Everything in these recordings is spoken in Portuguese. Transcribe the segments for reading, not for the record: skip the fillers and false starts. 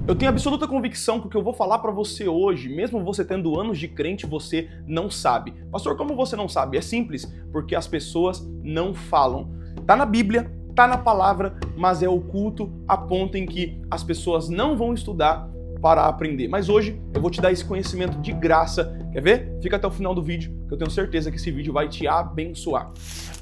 Eu tenho absoluta convicção que o que eu vou falar pra você hoje, mesmo você tendo anos de crente, você não sabe. Pastor, como você não sabe? É simples, porque as pessoas não falam. Tá na Bíblia, tá na palavra, mas é oculto a ponto em que as pessoas não vão estudar para aprender. Mas hoje eu vou te dar esse conhecimento de graça. Quer ver? Fica até o final do vídeo, que eu tenho certeza que esse vídeo vai te abençoar.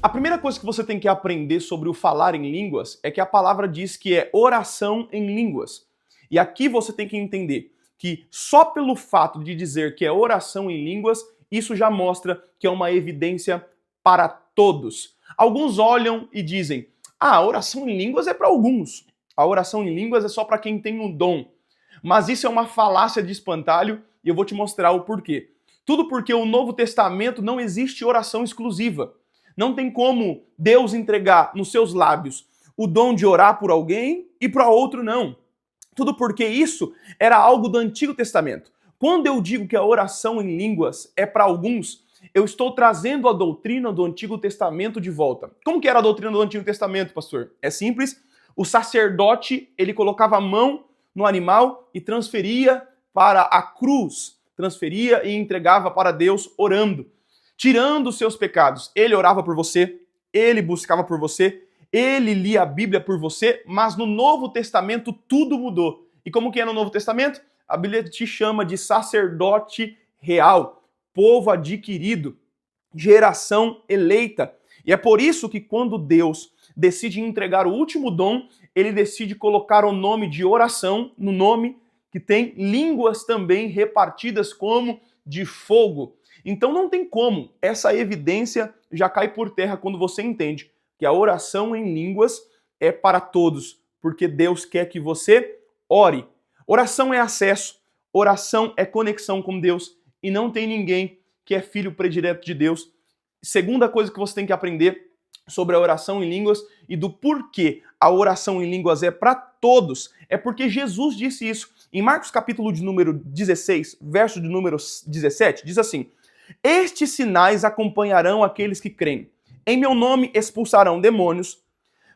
A primeira coisa que você tem que aprender sobre o falar em línguas é que a palavra diz que é oração em línguas. E aqui você tem que entender que só pelo fato de dizer que é oração em línguas, isso já mostra que é uma evidência para todos. Alguns olham e dizem, a oração em línguas é para alguns. A oração em línguas é só para quem tem um dom. Mas isso é uma falácia de espantalho e eu vou te mostrar o porquê. Tudo porque o Novo Testamento não existe oração exclusiva. Não tem como Deus entregar nos seus lábios o dom de orar por alguém e para outro não. Tudo porque isso era algo do Antigo Testamento. Quando eu digo que a oração em línguas é para alguns, eu estou trazendo a doutrina do Antigo Testamento de volta. Como que era a doutrina do Antigo Testamento, pastor? É simples. O sacerdote, ele colocava a mão no animal e transferia para a cruz. Transferia e entregava para Deus orando. Tirando os seus pecados. Ele orava por você, ele buscava por você, ele lia a Bíblia por você, mas no Novo Testamento tudo mudou. E como que é no Novo Testamento? A Bíblia te chama de sacerdote real, povo adquirido, geração eleita. E é por isso que quando Deus decide entregar o último dom, ele decide colocar o nome de oração no nome que tem línguas também repartidas como de fogo. Então não tem como, essa evidência já cai por terra quando você entende que a oração em línguas é para todos, porque Deus quer que você ore. Oração é acesso, oração é conexão com Deus e não tem ninguém que é filho predileto de Deus. Segunda coisa que você tem que aprender sobre a oração em línguas e do porquê a oração em línguas é para todos, é porque Jesus disse isso. Em Marcos capítulo de número 16, verso de número 17, diz assim: estes sinais acompanharão aqueles que creem. Em meu nome expulsarão demônios,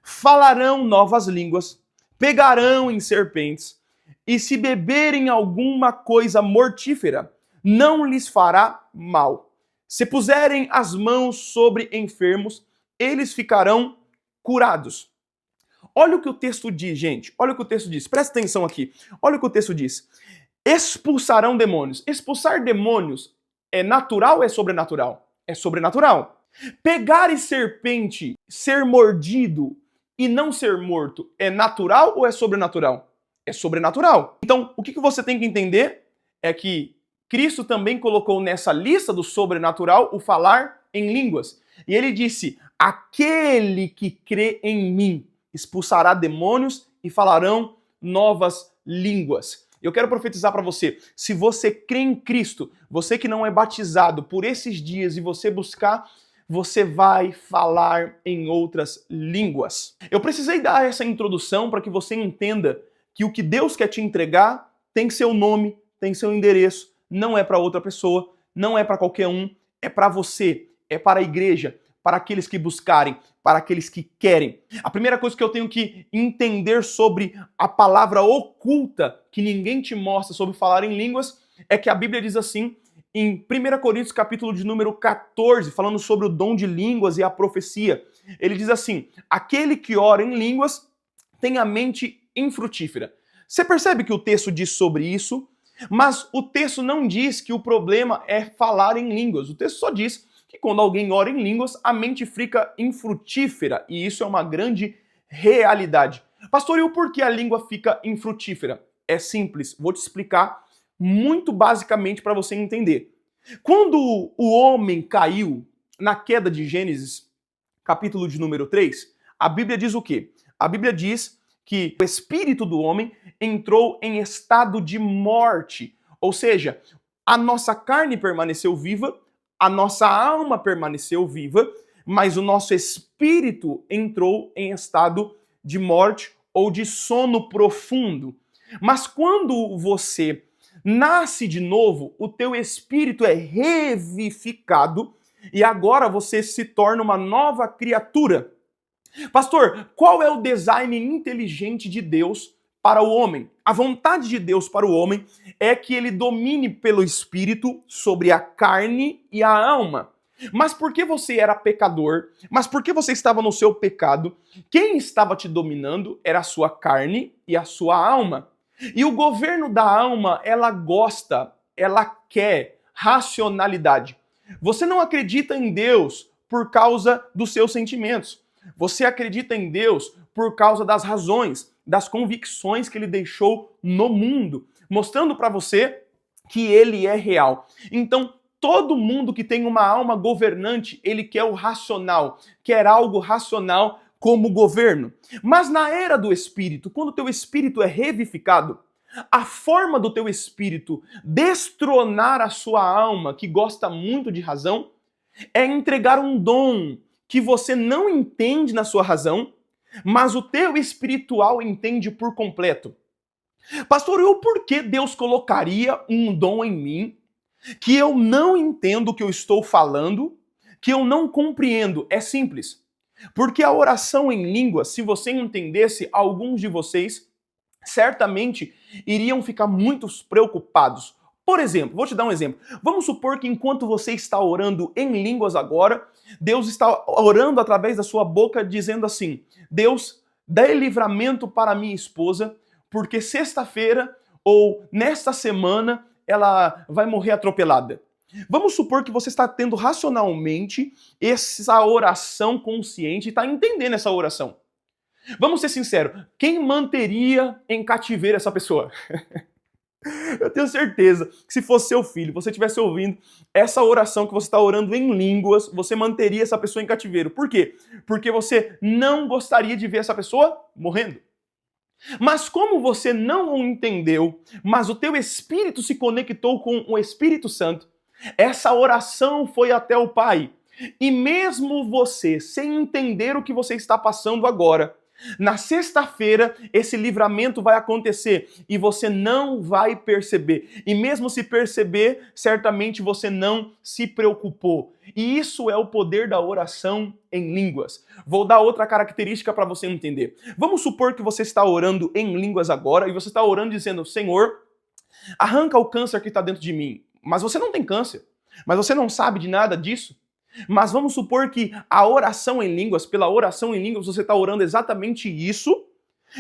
falarão novas línguas, pegarão em serpentes, e se beberem alguma coisa mortífera, não lhes fará mal. Se puserem as mãos sobre enfermos, eles ficarão curados. Olha o que o texto diz, gente. Olha o que o texto diz. Presta atenção aqui. Olha o que o texto diz. Expulsarão demônios. Expulsar demônios é natural ou é sobrenatural? É sobrenatural. Pegar serpente, ser mordido e não ser morto é natural ou é sobrenatural? É sobrenatural. Então, o que você tem que entender é que Cristo também colocou nessa lista do sobrenatural o falar em línguas. E ele disse, aquele que crê em mim expulsará demônios e falarão novas línguas. Eu quero profetizar para você, se você crê em Cristo, você que não é batizado por esses dias e você buscar, você vai falar em outras línguas. Eu precisei dar essa introdução para que você entenda que o que Deus quer te entregar tem seu nome, tem seu endereço, não é para outra pessoa, não é para qualquer um, é para você, é para a igreja, para aqueles que buscarem, para aqueles que querem. A primeira coisa que eu tenho que entender sobre a palavra oculta que ninguém te mostra sobre falar em línguas é que a Bíblia diz assim, em 1 Coríntios capítulo de número 14, falando sobre o dom de línguas e a profecia. Ele diz assim, aquele que ora em línguas tem a mente infrutífera. Você percebe que o texto diz sobre isso, mas o texto não diz que o problema é falar em línguas. O texto só diz que quando alguém ora em línguas, a mente fica infrutífera. E isso é uma grande realidade. Pastor, e o porquê a língua fica infrutífera? É simples, vou te explicar muito basicamente para você entender. Quando o homem caiu na queda de Gênesis, capítulo de número 3, a Bíblia diz o quê? A Bíblia diz que o espírito do homem entrou em estado de morte. Ou seja, a nossa carne permaneceu viva, a nossa alma permaneceu viva, mas o nosso espírito entrou em estado de morte ou de sono profundo. Mas quando você nasce de novo, o teu espírito é revivificado e agora você se torna uma nova criatura. Pastor, qual é o design inteligente de Deus para o homem. A vontade de Deus para o homem é que ele domine pelo Espírito sobre a carne e a alma. Mas porque você era pecador, mas porque você estava no seu pecado, quem estava te dominando era a sua carne e a sua alma. E o governo da alma, ela gosta, ela quer racionalidade. Você não acredita em Deus por causa dos seus sentimentos. Você acredita em Deus por causa das razões, das convicções que ele deixou no mundo, mostrando para você que ele é real. Então, todo mundo que tem uma alma governante, ele quer o racional, quer algo racional como governo. Mas na era do Espírito, quando o teu espírito é revivificado, a forma do teu espírito destronar a sua alma, que gosta muito de razão, é entregar um dom que você não entende na sua razão, mas o teu espiritual entende por completo. Pastor, eu por que Deus colocaria um dom em mim que eu não entendo o que eu estou falando, que eu não compreendo? É simples. Porque a oração em línguas, se você entendesse, alguns de vocês certamente iriam ficar muito preocupados. Por exemplo, vou te dar um exemplo. Vamos supor que enquanto você está orando em línguas agora, Deus está orando através da sua boca dizendo assim: Deus, dê livramento para minha esposa, porque sexta-feira ou nesta semana ela vai morrer atropelada. Vamos supor que você está tendo racionalmente essa oração consciente e está entendendo essa oração. Vamos ser sinceros, quem manteria em cativeiro essa pessoa? Eu tenho certeza que se fosse seu filho, você estivesse ouvindo essa oração que você está orando em línguas, você manteria essa pessoa em cativeiro. Por quê? Porque você não gostaria de ver essa pessoa morrendo. Mas como você não o entendeu, mas o teu espírito se conectou com o Espírito Santo, essa oração foi até o Pai. E mesmo você, sem entender o que você está passando agora, na sexta-feira esse livramento vai acontecer e você não vai perceber. E mesmo se perceber, certamente você não se preocupou. E isso é o poder da oração em línguas. Vou dar outra característica para você entender. Vamos supor que você está orando em línguas agora e você está orando dizendo: Senhor, arranca o câncer que está dentro de mim. Mas você não tem câncer. Mas você não sabe de nada disso. Mas vamos supor que a oração em línguas, pela oração em línguas, você está orando exatamente isso.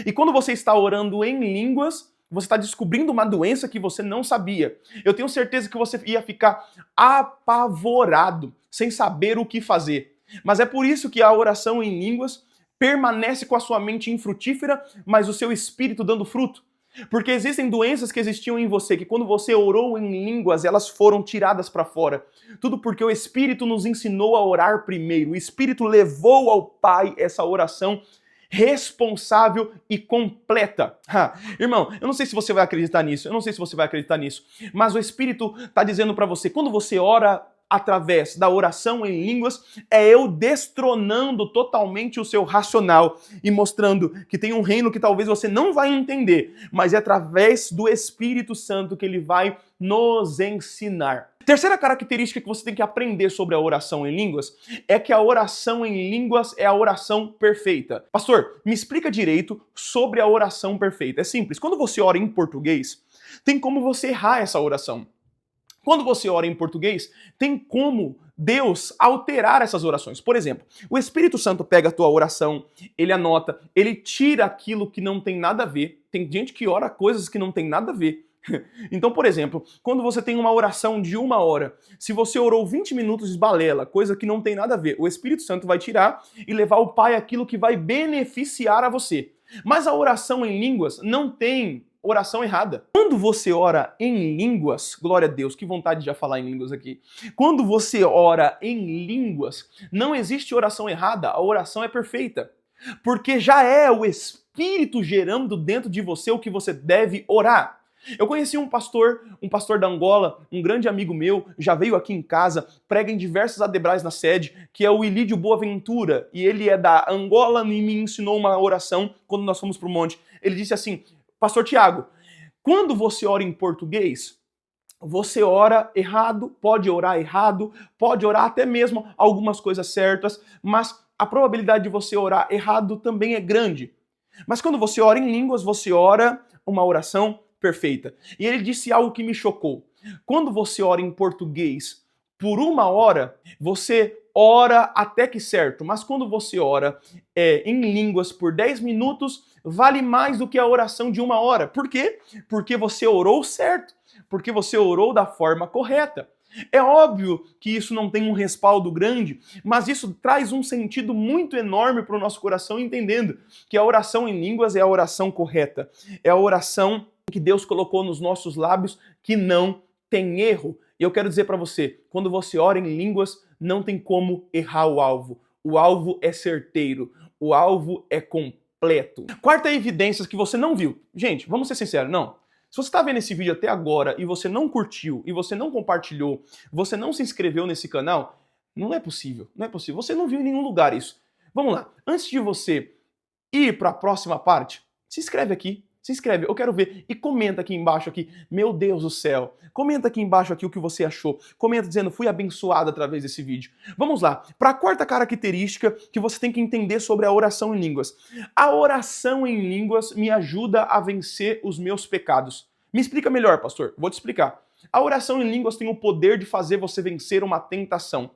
E quando você está orando em línguas, você está descobrindo uma doença que você não sabia. Eu tenho certeza que você ia ficar apavorado, sem saber o que fazer. Mas é por isso que a oração em línguas permanece com a sua mente infrutífera, mas o seu espírito dando fruto. Porque existem doenças que existiam em você, que quando você orou em línguas, elas foram tiradas para fora. Tudo porque o Espírito nos ensinou a orar primeiro. O Espírito levou ao Pai essa oração responsável e completa. Irmão, eu não sei se você vai acreditar nisso, mas o Espírito está dizendo para você, quando você ora através da oração em línguas, é eu destronando totalmente o seu racional e mostrando que tem um reino que talvez você não vai entender, mas é através do Espírito Santo que ele vai nos ensinar. Terceira característica que você tem que aprender sobre a oração em línguas é que a oração em línguas é a oração perfeita. Pastor, me explica direito sobre a oração perfeita. É simples, quando você ora em português, tem como você errar essa oração. Quando você ora em português, tem como Deus alterar essas orações. Por exemplo, o Espírito Santo pega a tua oração, ele anota, ele tira aquilo que não tem nada a ver. Tem gente que ora coisas que não tem nada a ver. Então, por exemplo, quando você tem uma oração de 1 hora, se você orou 20 minutos de balela, coisa que não tem nada a ver, o Espírito Santo vai tirar e levar ao Pai aquilo que vai beneficiar a você. Mas a oração em línguas não tem oração errada. Quando você ora em línguas, glória a Deus, que vontade de já falar em línguas aqui. Quando você ora em línguas, não existe oração errada, a oração é perfeita. Porque já é o Espírito gerando dentro de você o que você deve orar. Eu conheci um pastor da Angola, um grande amigo meu, já veio aqui em casa, prega em diversos adebrais na sede, que é o Ilídio Boaventura, e ele é da Angola e me ensinou uma oração quando nós fomos pro monte. Ele disse assim: Pastor Tiago, quando você ora em português, você ora errado, pode orar até mesmo algumas coisas certas, mas a probabilidade de você orar errado também é grande. Mas quando você ora em línguas, você ora uma oração perfeita. E ele disse algo que me chocou. Quando você ora em português por 1 hora, você ora até que certo. Mas quando você ora em línguas por 10 minutos, vale mais do que a oração de 1 hora. Por quê? Porque você orou certo. Porque você orou da forma correta. É óbvio que isso não tem um respaldo grande, mas isso traz um sentido muito enorme para o nosso coração, entendendo que a oração em línguas é a oração correta. É a oração que Deus colocou nos nossos lábios que não tem erro. E eu quero dizer para você, quando você ora em línguas, não tem como errar o alvo. O alvo é certeiro. O alvo é completo. Quarta evidência que você não viu. Gente, vamos ser sinceros, não. Se você está vendo esse vídeo até agora e você não curtiu, e você não compartilhou, você não se inscreveu nesse canal, não é possível, não é possível. Você não viu em nenhum lugar isso. Vamos lá, antes de você ir para a próxima parte, se inscreve aqui, se inscreve, eu quero ver. E comenta aqui embaixo, aqui, meu Deus do céu. Comenta aqui embaixo aqui o que você achou. Comenta dizendo, fui abençoado através desse vídeo. Vamos lá, para a quarta característica que você tem que entender sobre a oração em línguas. A oração em línguas me ajuda a vencer os meus pecados. Me explica melhor, pastor. Vou te explicar. A oração em línguas tem o poder de fazer você vencer uma tentação.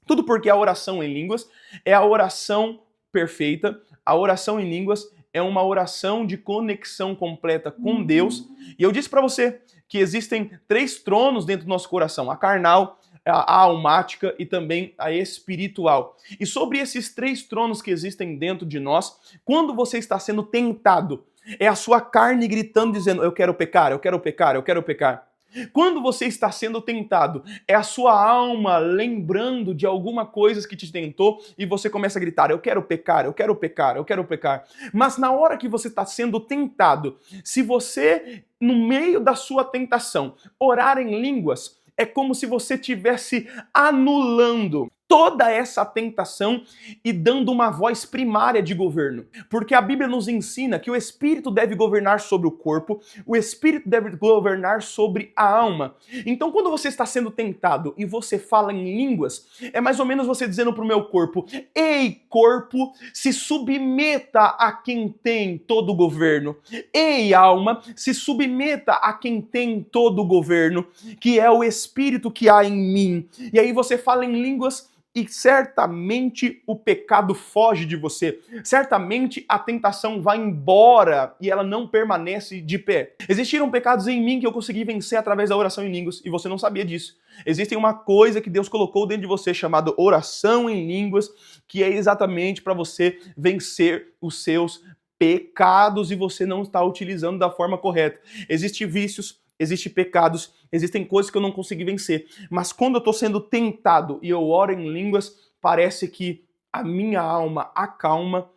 Tudo porque a oração em línguas é a oração perfeita. A oração em línguas é uma oração de conexão completa com Deus. E eu disse para você que existem 3 tronos dentro do nosso coração: a carnal, a almática e também a espiritual. E sobre esses 3 tronos que existem dentro de nós, quando você está sendo tentado, é a sua carne gritando, dizendo, eu quero pecar, eu quero pecar, eu quero pecar. Quando você está sendo tentado, é a sua alma lembrando de alguma coisa que te tentou e você começa a gritar, eu quero pecar, eu quero pecar, eu quero pecar. Mas na hora que você está sendo tentado, se você, no meio da sua tentação, orar em línguas, é como se você estivesse anulando toda essa tentação e dando uma voz primária de governo. Porque a Bíblia nos ensina que o Espírito deve governar sobre o corpo, o Espírito deve governar sobre a alma. Então, quando você está sendo tentado e você fala em línguas, é mais ou menos você dizendo para o meu corpo, ei, corpo, se submeta a quem tem todo o governo. Ei, alma, se submeta a quem tem todo o governo, que é o Espírito que há em mim. E aí você fala em línguas e certamente o pecado foge de você. Certamente a tentação vai embora e ela não permanece de pé. Existiram pecados em mim que eu consegui vencer através da oração em línguas e você não sabia disso. Existe uma coisa que Deus colocou dentro de você chamada oração em línguas, que é exatamente para você vencer os seus pecados e você não está utilizando da forma correta. Existem vícios, existem pecados, existem coisas que eu não consegui vencer. Mas quando eu estou sendo tentado e eu oro em línguas, parece que a minha alma acalma,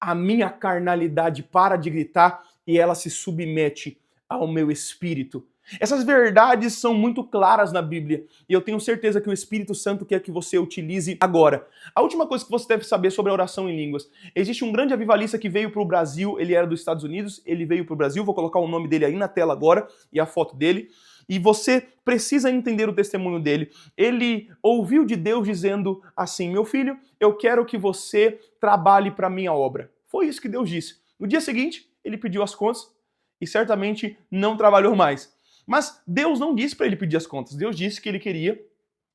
a minha carnalidade para de gritar e ela se submete ao meu espírito. Essas verdades são muito claras na Bíblia e eu tenho certeza que o Espírito Santo quer que você utilize agora. A última coisa que você deve saber sobre a oração em línguas. Existe um grande avivalista que veio para o Brasil, ele era dos Estados Unidos, ele veio para o Brasil, vou colocar o nome dele aí na tela agora e a foto dele. E você precisa entender o testemunho dele. Ele ouviu de Deus dizendo assim, meu filho, eu quero que você trabalhe para a minha obra. Foi isso que Deus disse. No dia seguinte, ele pediu as contas e certamente não trabalhou mais. Mas Deus não disse para ele pedir as contas. Deus disse que ele queria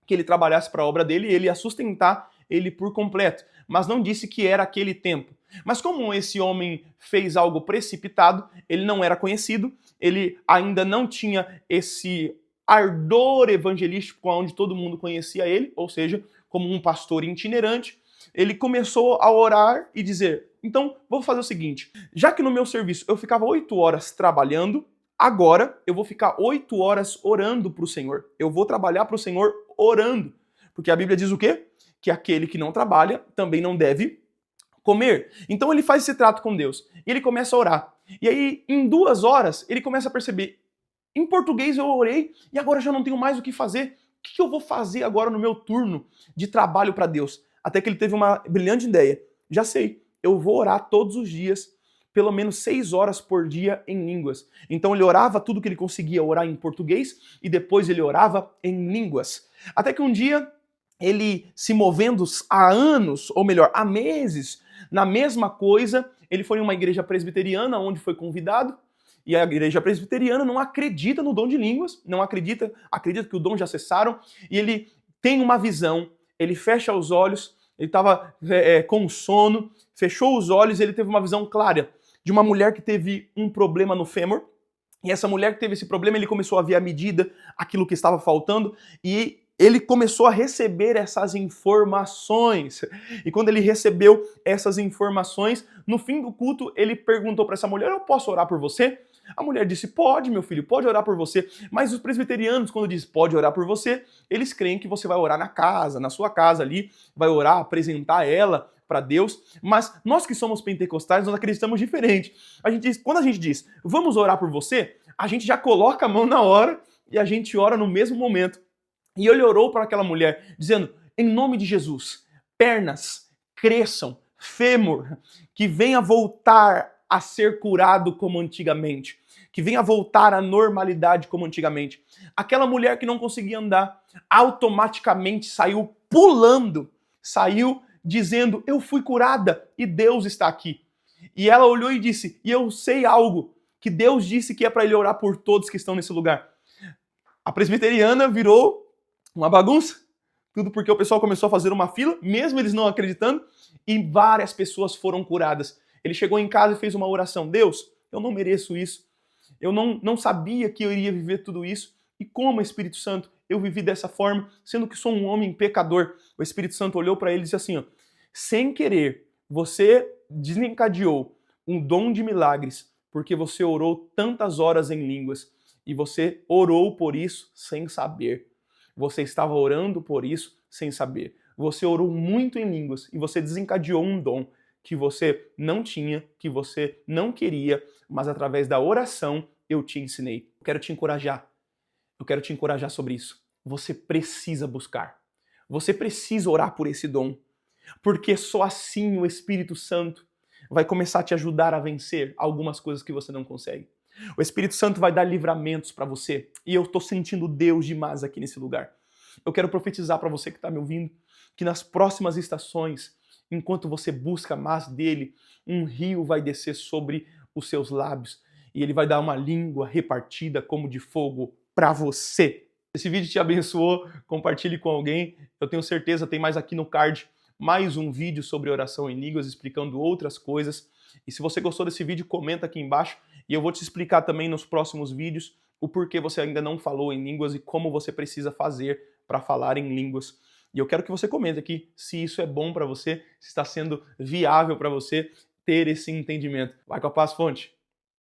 que ele trabalhasse para a obra dele e ele ia sustentar ele por completo. Mas não disse que era aquele tempo. Mas como esse homem fez algo precipitado, ele não era conhecido, ele ainda não tinha esse ardor evangelístico onde todo mundo conhecia ele, ou seja, como um pastor itinerante, ele começou a orar e dizer, então vou fazer o seguinte, já que no meu serviço eu ficava 8 horas trabalhando, agora eu vou ficar 8 horas orando para o Senhor. Eu vou trabalhar para o Senhor orando. Porque a Bíblia diz o quê? Que aquele que não trabalha também não deve comer. Então ele faz esse trato com Deus. E ele começa a orar. E aí, em 2 horas, ele começa a perceber, em português eu orei e agora já não tenho mais o que fazer. O que eu vou fazer agora no meu turno de trabalho para Deus? Até que ele teve uma brilhante ideia. Já sei, eu vou orar todos os dias pelo menos 6 horas por dia em línguas. Então ele orava tudo que ele conseguia orar em português e depois ele orava em línguas. Até que um dia, ele se movendo há anos, ou melhor, há meses, na mesma coisa, ele foi em uma igreja presbiteriana onde foi convidado, e a igreja presbiteriana não acredita no dom de línguas, não acredita que o dom já cessaram, e ele tem uma visão, ele fecha os olhos, ele estava com sono, fechou os olhos e ele teve uma visão clara de uma mulher que teve um problema no fêmur, e essa mulher que teve esse problema, ele começou a ver a medida, aquilo que estava faltando, e ele começou a receber essas informações. E quando ele recebeu essas informações, no fim do culto, ele perguntou para essa mulher: eu posso orar por você? A mulher disse: pode, meu filho, pode orar por você. Mas os presbiterianos, quando diz pode orar por você, eles creem que você vai orar na casa, na sua casa ali, vai orar, apresentar ela para Deus. Mas nós que somos pentecostais, nós acreditamos diferente. Quando a gente diz vamos orar por você, a gente já coloca a mão na hora e a gente ora no mesmo momento. E ele orou para aquela mulher, dizendo: em nome de Jesus, pernas cresçam, fêmur, que venha voltar a ser curado como antigamente, que venha voltar à normalidade como antigamente. Aquela mulher que não conseguia andar, automaticamente saiu pulando, saiu dizendo: eu fui curada e Deus está aqui. E ela olhou e disse: e eu sei algo, que Deus disse que é para ele orar por todos que estão nesse lugar. A presbiteriana virou uma bagunça, tudo porque o pessoal começou a fazer uma fila, mesmo eles não acreditando, e várias pessoas foram curadas. Ele chegou em casa e fez uma oração: Deus, eu não mereço isso, eu não sabia que eu iria viver tudo isso, e como, Espírito Santo, eu vivi dessa forma, sendo que sou um homem pecador. O Espírito Santo olhou para ele e disse assim: ó, sem querer, você desencadeou um dom de milagres, porque você orou tantas horas em línguas, e você orou por isso sem saber. Você estava orando por isso sem saber. Você orou muito em línguas e você desencadeou um dom que você não tinha, que você não queria, mas através da oração eu te ensinei. Eu quero te encorajar. Eu quero te encorajar sobre isso. Você precisa buscar. Você precisa orar por esse dom. Porque só assim o Espírito Santo vai começar a te ajudar a vencer algumas coisas que você não consegue. O Espírito Santo vai dar livramentos para você. E eu estou sentindo Deus demais aqui nesse lugar. Eu quero profetizar para você que está me ouvindo, que nas próximas estações, enquanto você busca mais dele, um rio vai descer sobre os seus lábios. E ele vai dar uma língua repartida como de fogo para você. Se esse vídeo te abençoou, compartilhe com alguém. Eu tenho certeza, tem mais aqui no card, mais um vídeo sobre oração em línguas, explicando outras coisas. E se você gostou desse vídeo, comenta aqui embaixo. E eu vou te explicar também nos próximos vídeos o porquê você ainda não falou em línguas e como você precisa fazer para falar em línguas. E eu quero que você comente aqui se isso é bom para você, se está sendo viável para você ter esse entendimento. Vai com a paz, fonte!